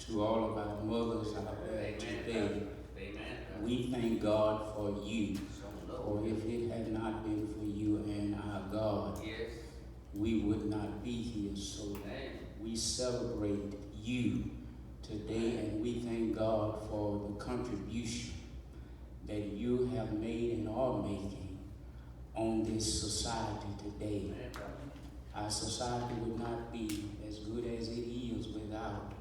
to all of our mothers out there today. We thank God for you. For if it had not been for you and our God, we would not be here. So we celebrate you today, and we thank God for the contribution that you have made and are making on this society today. Our society would not be as good as it is without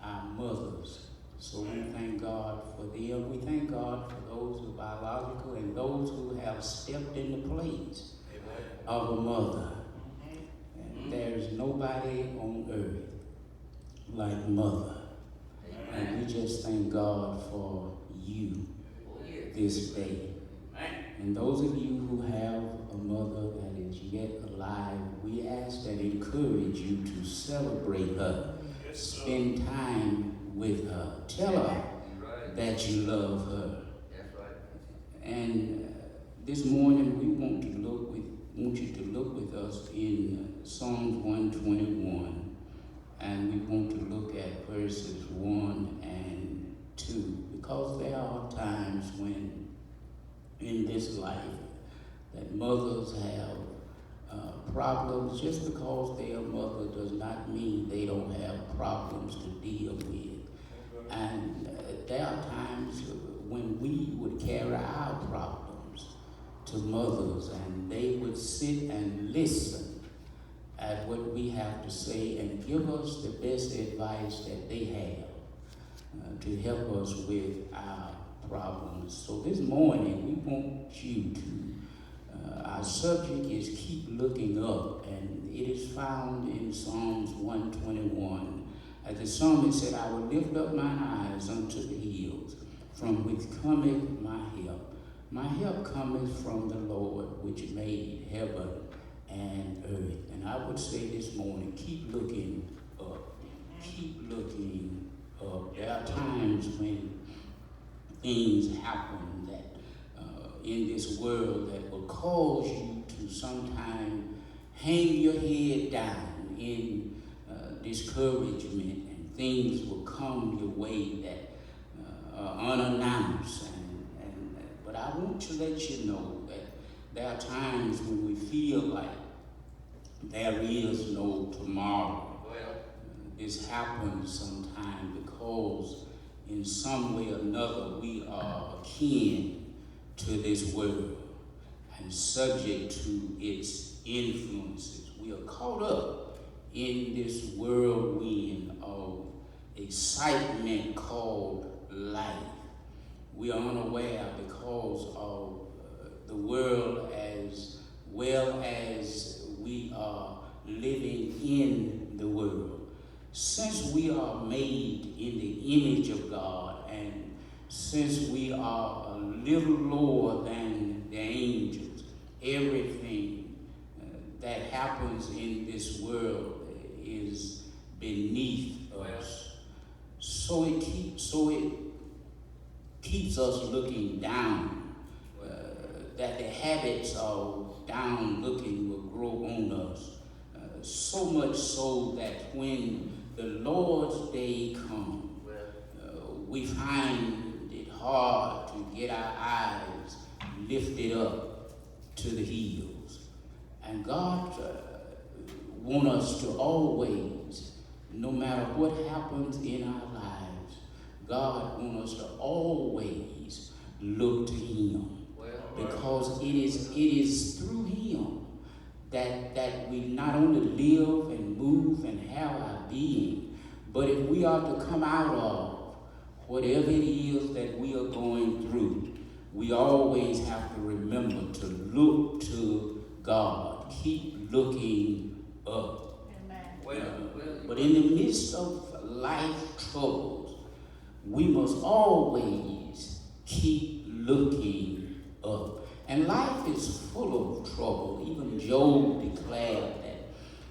our mothers. So we thank God for them. We thank God for those who are biological and those who have stepped in the place of a mother. And there's nobody on earth like mother. And we just thank God for you this day. And those of you who have a mother that is yet alive, we ask and encourage you to celebrate her. Spend time with her. Tell her that you love her. And this morning we want you to look with us in Psalms 121, and we want to look at verses 1 and 2, because there are times when in this life that mothers have problems. Just because they are mother does not mean they don't have problems to deal with. And there are times when we would carry our problems to mothers, and they would sit and listen at what we have to say and give us the best advice that they have to help us with our problems. So this morning we want you to, our subject is keep looking up, and it is found in Psalms 121. As the psalmist said, I will lift up mine eyes unto the hills, from which cometh my help. My help cometh from the Lord, which made heaven and earth. And I would say this morning, keep looking up. Keep looking up. There are times when things happen that in this world that will cause you to sometimes hang your head down in discouragement, and things will come your way that are unannounced. But I want to let you know that there are times when we feel like there is no tomorrow. This happens sometimes because in some way or another we are akin to this world and subject to its influences. We are caught up in this whirlwind of excitement called life. We are unaware because of the world, as well as we are living in the world. Since we are made in the image of God, and since we are a little lower than the angels, everything that happens in this world is beneath us. So it keeps us looking down, that the habits of down looking will grow on us. So much so that when the Lord's day comes, we find it hard to get our eyes lifted up to the hills. And God wants us to always, no matter what happens in our lives, God wants us to always look to Him. Because it is through Him that we not only live and move and have our being, but if we are to come out of whatever it is that we are going through, we always have to remember to look to God. Keep looking up. But in the midst of life troubles, we must always keep looking up. And life is full of trouble. Even Job declared that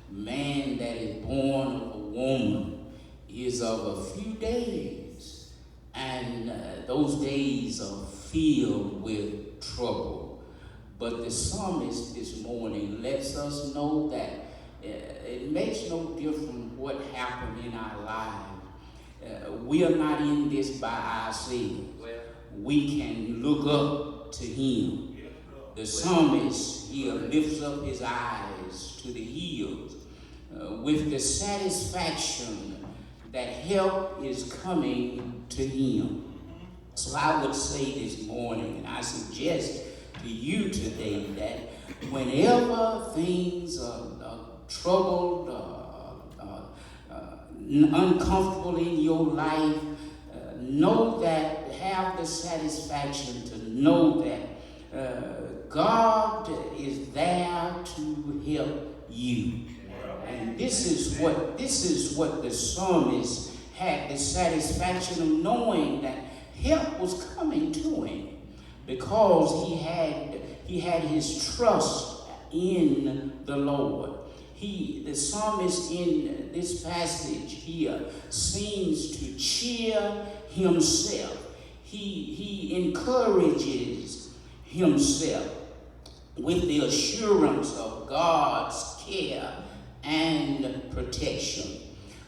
man that is born of a woman is of a few days, and those days are filled with trouble. But the psalmist this morning lets us know that it makes no difference what happened in our lives. we are not in this by ourselves. We can look up to him. The psalmist here lifts up his eyes to the hills with the satisfaction that help is coming to him. So I would say this morning, and I suggest to you today, that whenever things are troubled, uncomfortable in your life, know that, have the satisfaction to know that God is there to help you. And this is what the psalmist had, the satisfaction of knowing that help was coming to him, because he had his trust in the Lord. The psalmist in this passage here seems to cheer himself. He encourages himself with the assurance of God's care and protection.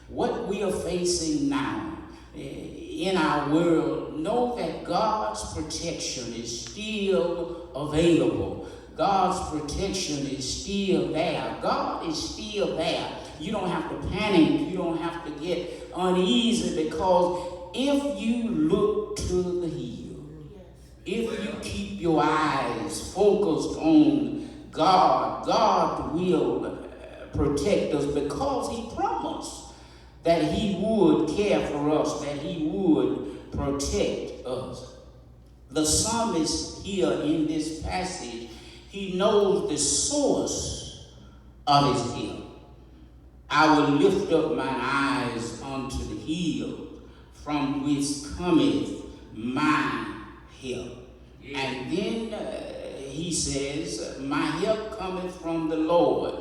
What we are facing now in our world, know that God's protection is still available. God's protection is still there. God is still there. You don't have to panic. You don't have to get uneasy, because if you look to the hill, if you keep your eyes focused on God, God will protect us, because he promised that he would care for us, that he would protect us. The psalmist here in this passage, he knows the source of his help. I will lift up my eyes unto the hill, from which cometh my help. Yeah. And then he says, my help cometh from the Lord,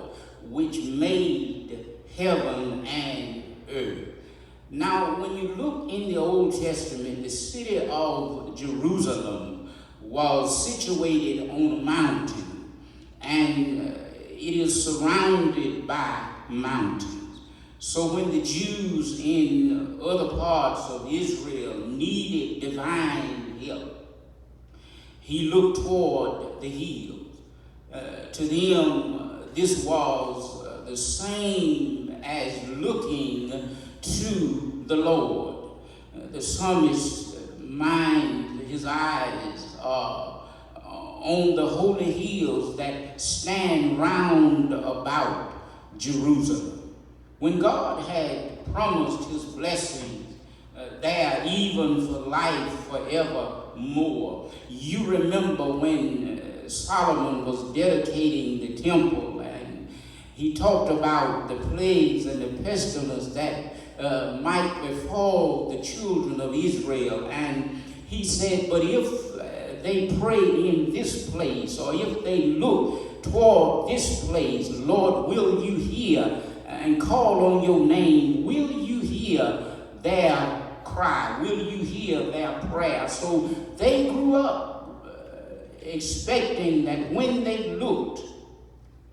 which made heaven and earth. Now, when you look in the Old Testament, the city of Jerusalem was situated on a mountain, and it is surrounded by mountains. So when the Jews in other parts of Israel needed divine help, he looked toward the hills. To them, this was the same as looking to the Lord. The psalmist's mind, his eyes are on the holy hills that stand round about Jerusalem. When God had promised his blessings there, even for life forevermore, you remember when Solomon was dedicating the temple, and he talked about the plagues and the pestilence that might befall the children of Israel. And he said, but if they pray in this place, or if they look toward this place, Lord, will you hear and call on your name? Will you hear their cry? Will you hear their prayer? So they grew up expecting that when they looked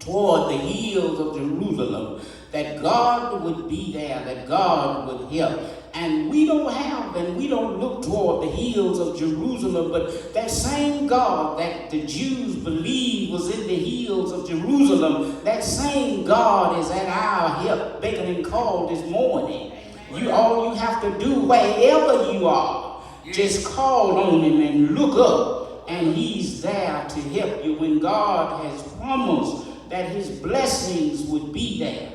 toward the hills of Jerusalem, that God would be there, that God would help. And we don't look toward the hills of Jerusalem, but that same God that the Jews believed was in the hills of Jerusalem, that same God is at our help, begging and call this morning. All you have to do, wherever you are, just call on him and look up, and he's there to help you. When God has promised that his blessings would be there,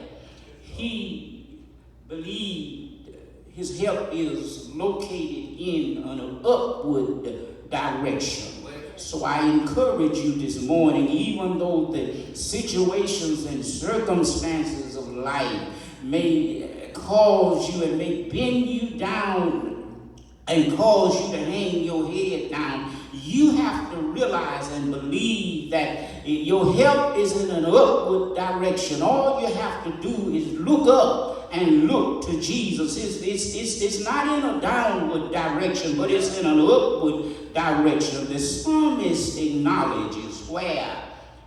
he believed his help is located in an upward direction. So I encourage you this morning, even though the situations and circumstances of life may cause you and may bend you down and cause you to hang your head down, you have to realize and believe that your help is in an upward direction. All you have to do is look up and look to Jesus. It's not in a downward direction, but it's in an upward direction. The psalmist acknowledges where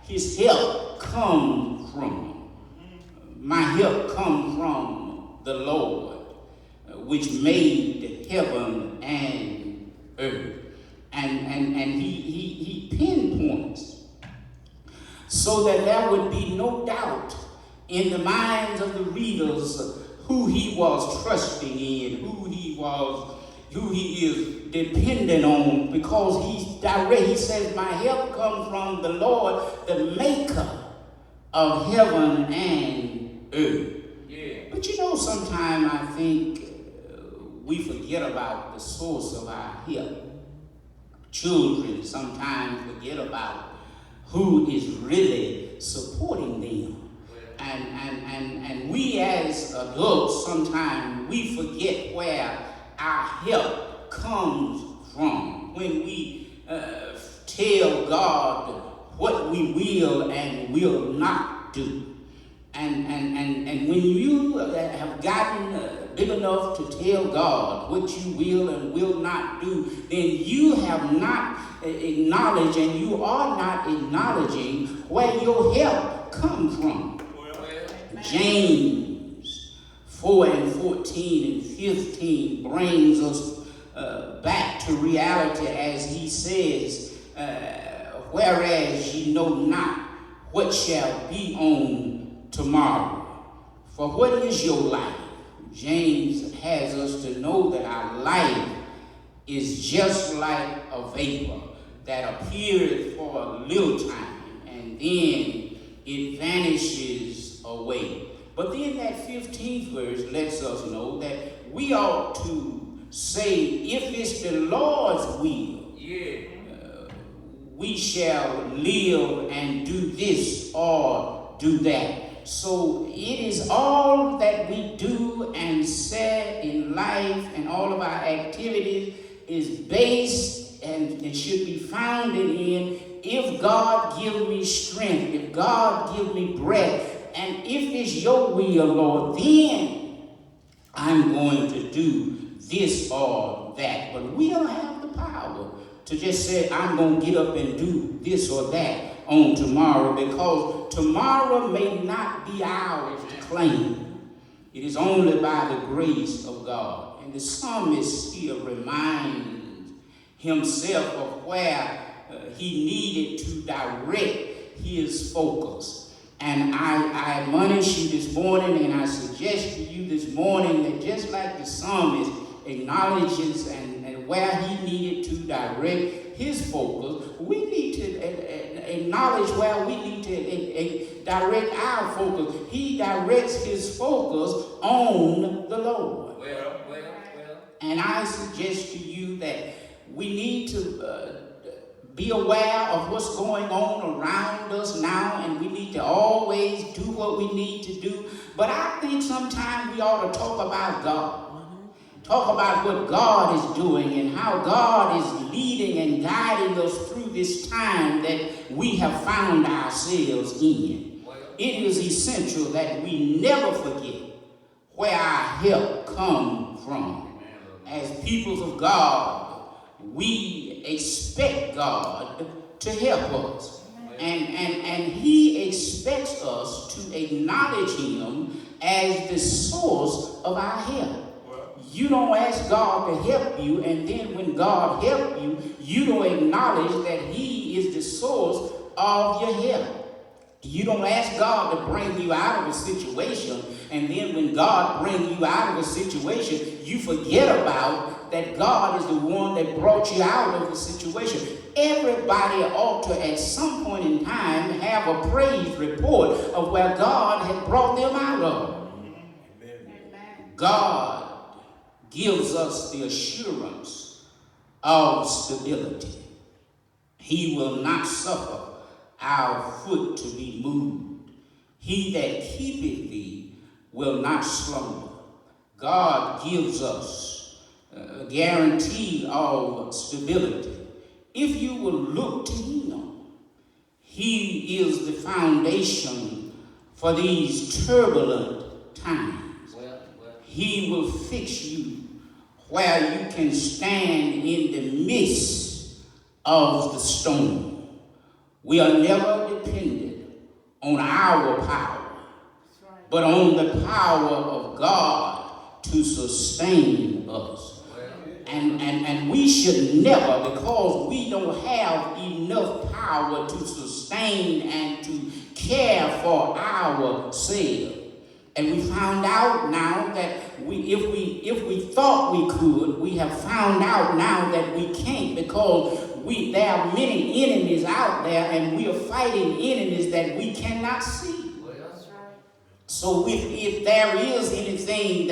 his help comes from. My help comes from the Lord. which made heaven and earth. And he pinpoints so that there would be no doubt in the minds of the readers who he was trusting in, who he is dependent on, because he's direct. He says, my help comes from the Lord, the maker of heaven and earth. Yeah. But you know, sometimes I think we forget about the source of our help. Children sometimes forget about who is really supporting them. And we as adults, sometimes we forget where our help comes from. When we tell God what we will and will not do. And when you have gotten big enough to tell God what you will and will not do, then you have not acknowledged and you are not acknowledging where your help comes from. James 4 and 14 and 15 brings us back to reality as he says, whereas ye know not what shall be on tomorrow. For what is your life? James has us to know that our life is just like a vapor that appears for a little time and then it vanishes away. But then that 15th verse lets us know that we ought to say, if it's the Lord's will, we shall live and do this or do that. So it is all that we do and say in life, and all of our activities is based and it should be founded in, if God give me strength, if God give me breath, and if it's your will, Lord, then I'm going to do this or that. But we don't have the power to just say, I'm going to get up and do this or that on tomorrow, because tomorrow may not be ours to claim. It is only by the grace of God. And the psalmist here reminds himself of where he needed to direct his focus. And I admonish you this morning, and I suggest to you this morning that just like the psalmist acknowledges and where he needed to direct his focus, we need to acknowledge where we need to direct our focus. He directs his focus on the Lord. Well. And I suggest to you that we need to be aware of what's going on around us now, and we need to always do what we need to do. But I think sometimes we ought to talk about God. Talk about what God is doing and how God is leading and guiding us through this time that we have found ourselves in. It is essential that we never forget where our help comes from. As people of God, we expect God to help us. And he expects us to acknowledge him as the source of our help. You don't ask God to help you, and then when God helps you, you don't acknowledge that he is the source of your help. You don't ask God to bring you out of a situation, and then when God brings you out of a situation, you forget about that God is the one that brought you out of the situation. Everybody ought to, at some point in time, have a praise report of where God had brought them out of. God gives us the assurance of stability. He will not suffer our foot to be moved. He that keepeth thee will not slumber. God gives us a guarantee of stability. If you will look to him, he is the foundation for these turbulent times. He will fix you where you can stand in the midst of the storm. We are never dependent on our power, but on the power of God to sustain us. And we should never, because we don't have enough power to sustain and to care for ourselves. And we found out now that if we thought we could, we have found out now that we can't, because there are many enemies out there, and we are fighting enemies that we cannot see. Well, that's right. So if there is anybody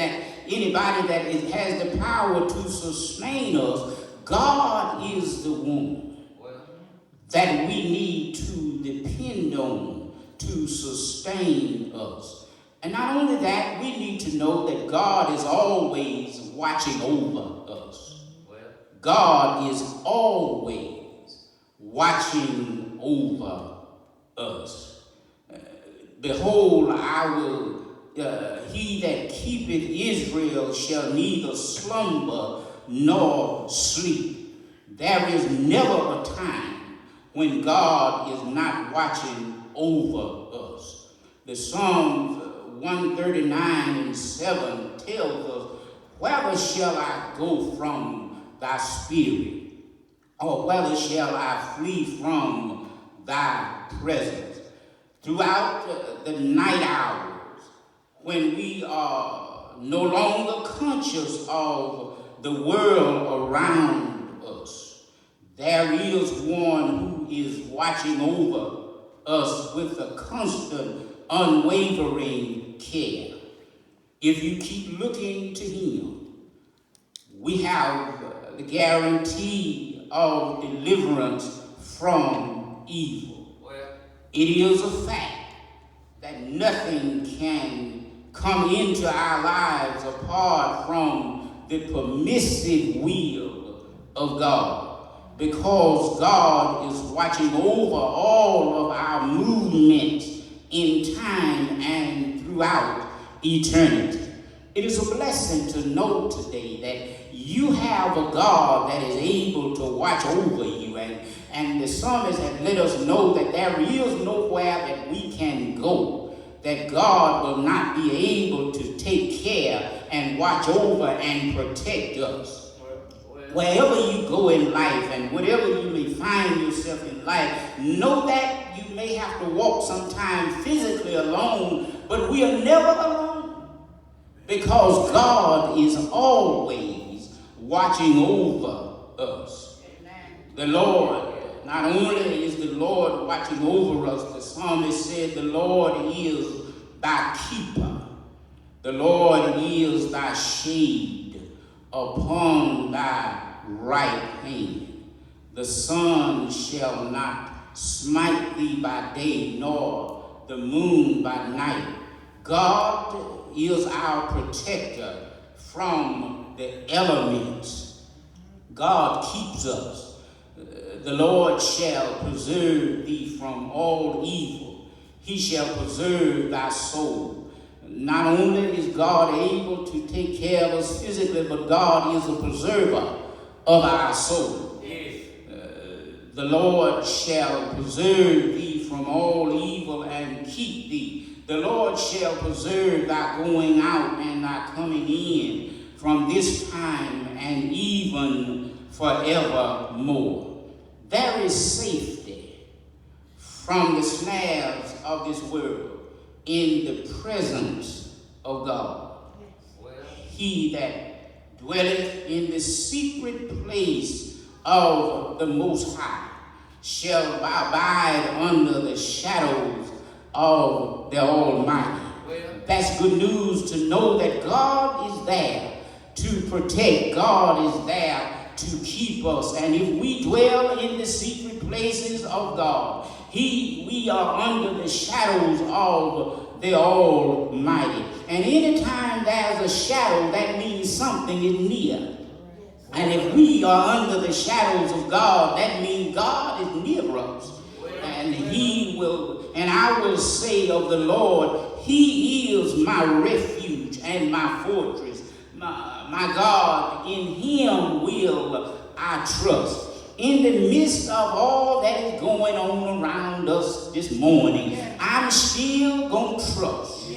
that has the power to sustain us, God is the one that we need to depend on to sustain us. And not only that, we need to know that God is always watching over us. God is always watching over us. Behold, he that keepeth Israel shall neither slumber nor sleep. There is never a time when God is not watching over us. The Psalms 139:7 tells us, "Whither shall I go from thy spirit? Or whither shall I flee from thy presence?" Throughout the night hours, when we are no longer conscious of the world around us, there is one who is watching over us with a constant, unwavering care. If you keep looking to him, we have the guarantee of deliverance from evil. It is a fact that nothing can come into our lives apart from the permissive will of God, because God is watching over all of our movements in time and throughout eternity. It is a blessing to know today that you have a God that is able to watch over you. And the psalmist has let us know that there is nowhere that we can go that God will not be able to take care and watch over and protect us. Wherever you go in life and whatever you may find yourself in life, know that you may have to walk sometimes physically alone, but we are never alone, because God is always watching over us. The Lord, not only is the Lord watching over us, the psalmist said, "The Lord is thy keeper. The Lord is thy shade upon thy right hand. The sun shall not smite thee by day, nor the moon by night." God is our protector from the elements. God keeps us. The Lord shall preserve thee from all evil. He shall preserve thy soul. Not only is God able to take care of us physically, but God is a preserver of our soul. The Lord shall preserve thee from all evil and keep thee. The Lord shall preserve thy going out and thy coming in from this time and even forevermore. There is safety from the snares of this world in the presence of God. He that dwelleth in the secret place of the Most High shall abide under the shadows of the Almighty. That's good news to know that God is there to protect. God is there to keep us. And if we dwell in the secret places of God, we are under the shadows of the Almighty. And anytime there's a shadow, that means something is near. And if we are under the shadows of God, that means God is near us. And I will say of the Lord, He is my refuge and my fortress. My God, in Him will I trust. In the midst of all that is going on around us this morning, I'm still going to trust.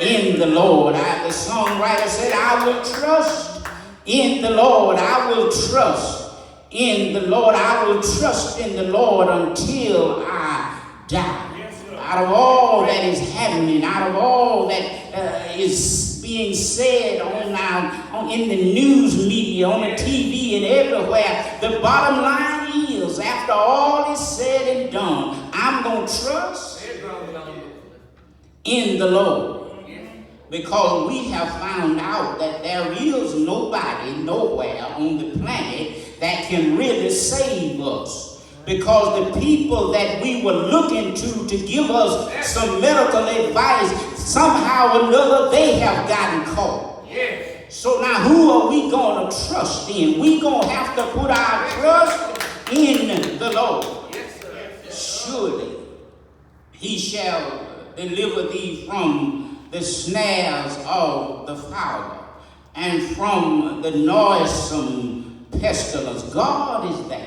in the Lord. The songwriter said, I will trust in the Lord. I will trust in the Lord. I will trust in the Lord until I die. Out of all that is happening, out of all that is being said in the news media, on the TV and everywhere, the bottom line is, after all is said and done, I'm going to trust in the Lord. Because we have found out that there is nobody nowhere on the planet that can really save us. Because the people that we were looking to give us some medical advice, somehow or another, they have gotten caught. So now who are we going to trust in? We're going to have to put our trust in the Lord. Surely he shall deliver thee from the snares of the fowler and from the noisome pestilence. God is there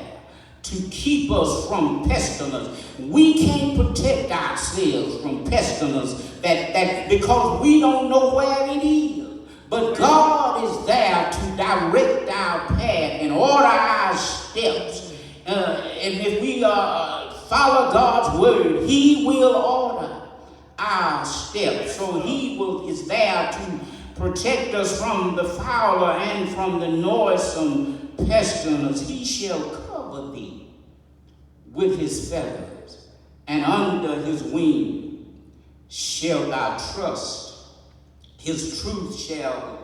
to keep us from pestilence. We can't protect ourselves from pestilence that because we don't know where it is. But God is there to direct our path and order our steps. And if we follow God's word, he will order our steps. So he is there to protect us from the fowler and from the noisome pestilence. He shall cover thee with his feathers, and under his wing shalt thou trust. His truth shall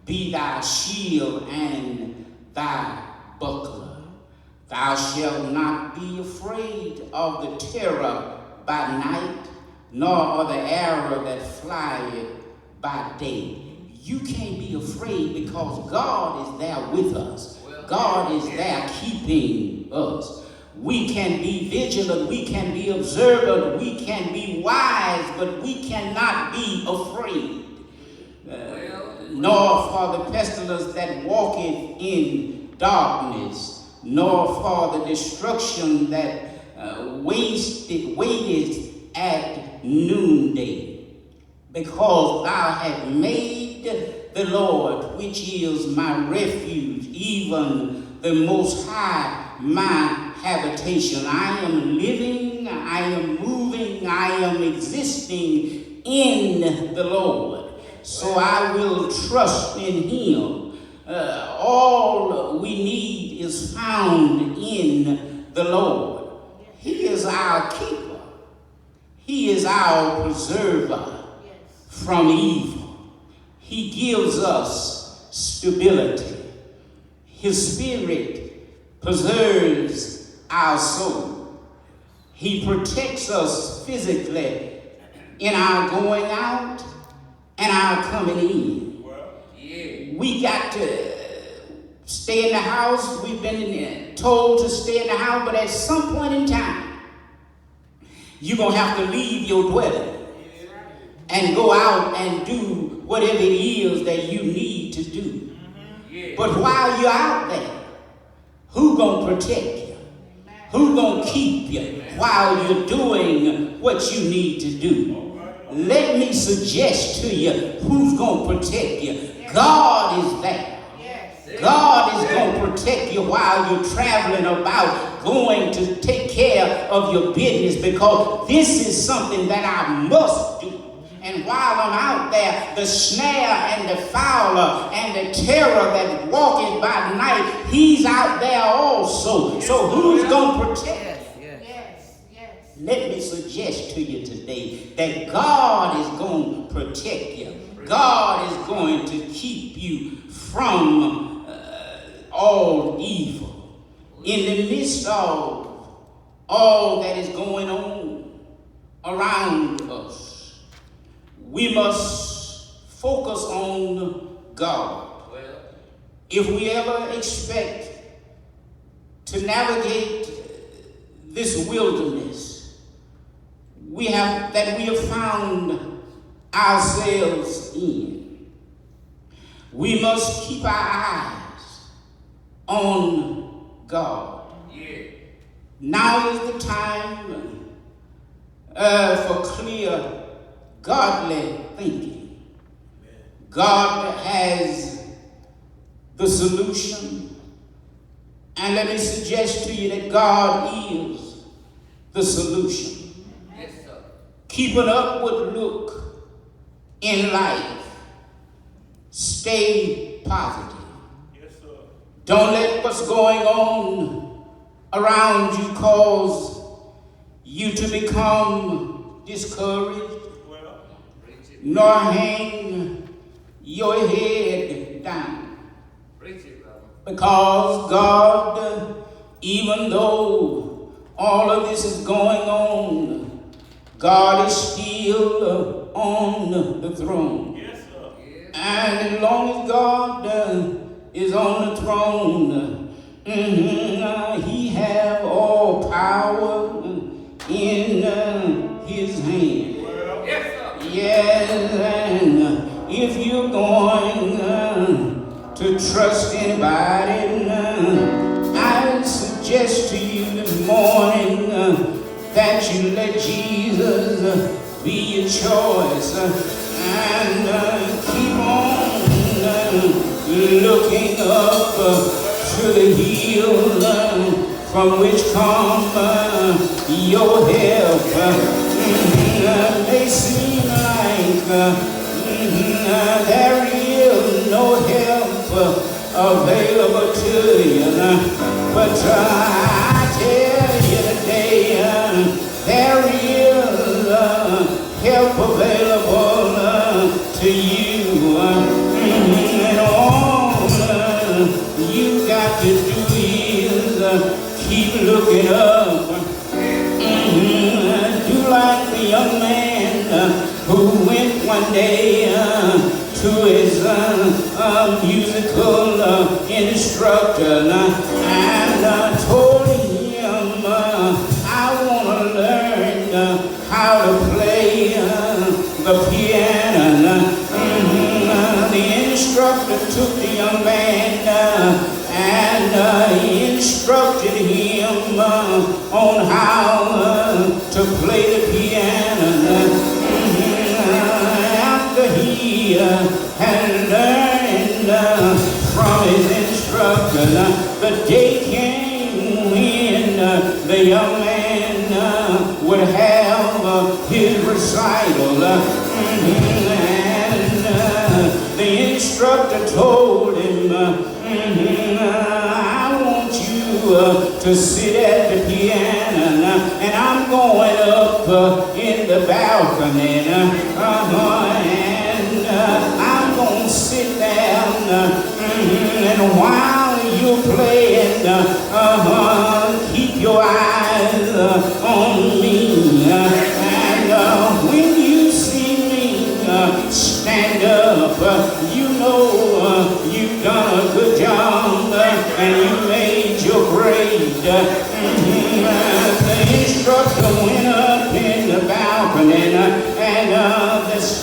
be thy shield and thy buckler. Thou shalt not be afraid of the terror by night, nor of the arrow that flieth by day. You can't be afraid because God is there with us. God is there keeping us. We can be vigilant, we can be observant, we can be wise, but we cannot be afraid. Nor for the pestilence that walketh in darkness, nor for the destruction that waiteth at noonday. Because thou hast made the Lord, which is my refuge, even the Most High, my habitation. I am living, I am moving, I am existing in the Lord. So I will trust in him. All we need is found in the Lord. He is our keeper. He is our preserver from evil. He gives us stability. His spirit preserves our soul. He protects us physically in our going out and our coming in. We got to stay in the house. We've been told to stay in the house, but at some point in time, you're going to have to leave your dwelling and go out and do whatever it is that you need to do. But while you're out there, who's going to protect you? Who's going to keep you while you're doing what you need to do? Let me suggest to you who's going to protect you. God is there. God is going to protect you while you're traveling about, going to take care of your business, because this is something that I must do. And while I'm out there, the snare and the fowler and the terror that walketh by night, he's out there also. So who's going to protect you? Let me suggest to you today that God is going to protect you. God is going to keep you from all evil. In the midst of all that is going on around us, we must focus on God. If we ever expect to navigate this wilderness we have found ourselves in, we must keep our eyes on God. Now is the time for clear, godly thinking. God has the solution. And let me suggest to you that God is the solution. Yes, sir. Keep an upward look in life. Stay positive. Yes, sir. Don't let what's going on around you cause you to become discouraged, nor hang your head down. Preach it, brother. Because God, even though all of this is going on, God is still on the throne. Yes, sir. Yes. And as long as God is on the throne, He have all power in His hand. Well, yes, sir. Yes, and if you're going to trust anybody, I suggest to you this morning that you let Jesus be your choice and keep on looking up to the hill from which come your help. May seem like there is no help available to you, but I tell you today there is help available to you, and all you got to do is keep looking up. Do like the young man who went one day to his musical instructor and told him, I want to learn how to play the piano. The instructor took the young man and instructed him on how to play the piano. After he had learned from his instructor, the day came when the young man would have his recital. And the instructor told him, I want you to sit at the piano, and I'm going up in the balcony, and I'm going to sit down, and while you're playing, keep your eyes on me, and when you see me stand up, you know you've done a good job, and you made your grade. The instructor went up in the balcony, and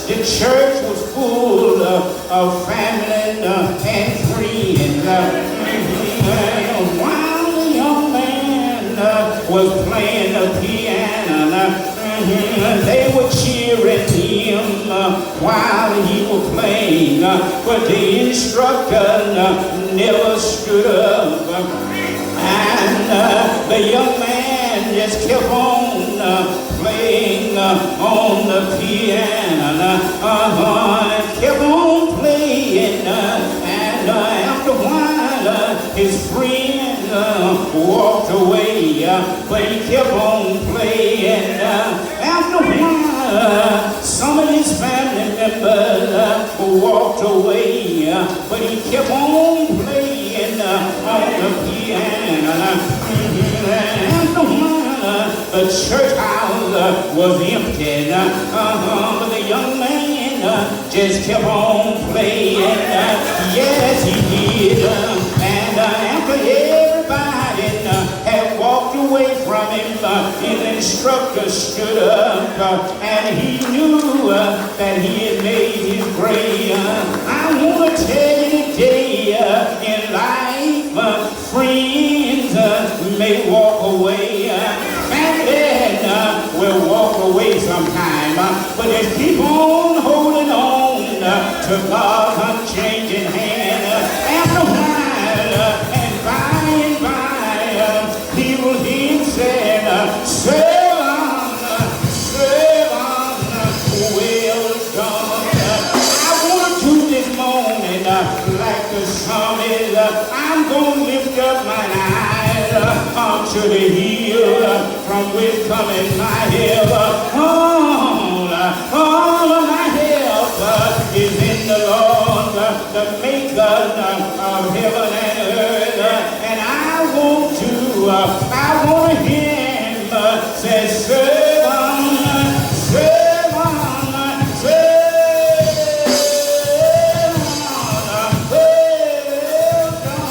the church was full of family and friends. While the young man was playing the piano, they were cheering him while he was playing, but the instructor never stood up, and the young man just kept on playing on the piano, kept on playing, and after a while his friend walked away, but he kept on playing. After a while, some of his family members walked away, but he kept on playing on the piano. After a while, the church house was empty, but the young man just kept on playing. Yes, he did. And after everybody had walked away from him, his instructor stood up, and he knew that he had made his grade. I want to tell you today, in life, friends may walk away, family will walk away sometime, but just keep on holding on to God. gonna lift up mine eyes unto the hill from which cometh my help. All of my help is in the Lord, the maker of heaven and earth. And I want to hear him say, serve on, serve on, serve on, serve on.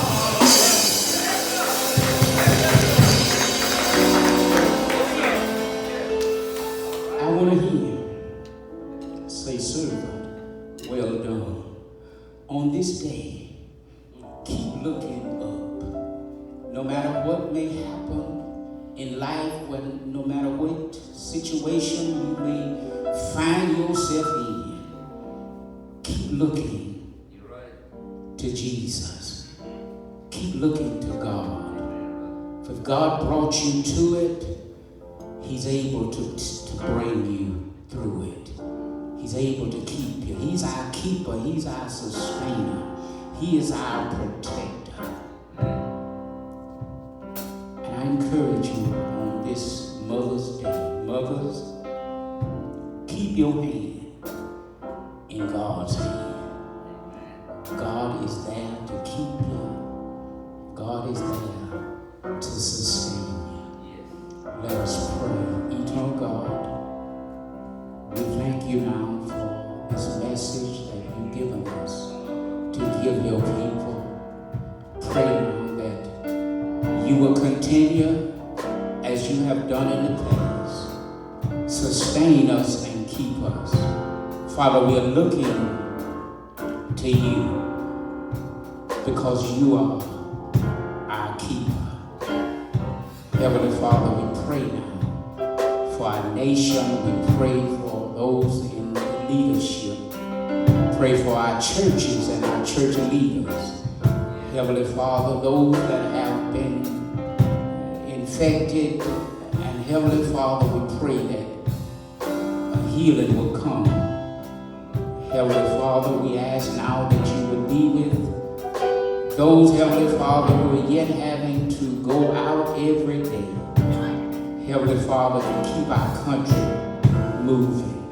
I want to hear him say, servant, well done. On this day, keep looking up. No matter what may happen in life, no matter what situation you may find yourself in, keep looking to Jesus. Keep looking to God. For if God brought you to it, He's able to bring you through it. He's able to keep you. He's our keeper. He's our sustainer. He is our protector. And I encourage you on this Mother's Day, mothers, keep your hand in God's hand. God is there to keep you. God is there to sustain you. Let us pray. Eternal God, we thank you now for this message that you've given us to give your people. Pray now that you will continue as you have done in the past. Sustain us and keep us. Father, we are looking to you because you are our keeper. Heavenly Father, we pray now for our nation. We pray for those in leadership. Pray for our churches and our church leaders. Heavenly Father, those that have been infected. And Heavenly Father, we pray that a healing will come. Heavenly Father, we ask now that you would be with those, Heavenly Father, who are yet having to go out every day. Heavenly Father, to keep our country moving.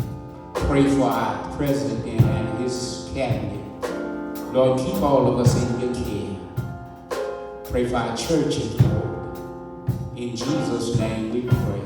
Pray for our president and his cabinet. Lord, keep all of us in your care. Pray for our churches, Lord. In Jesus' name we pray.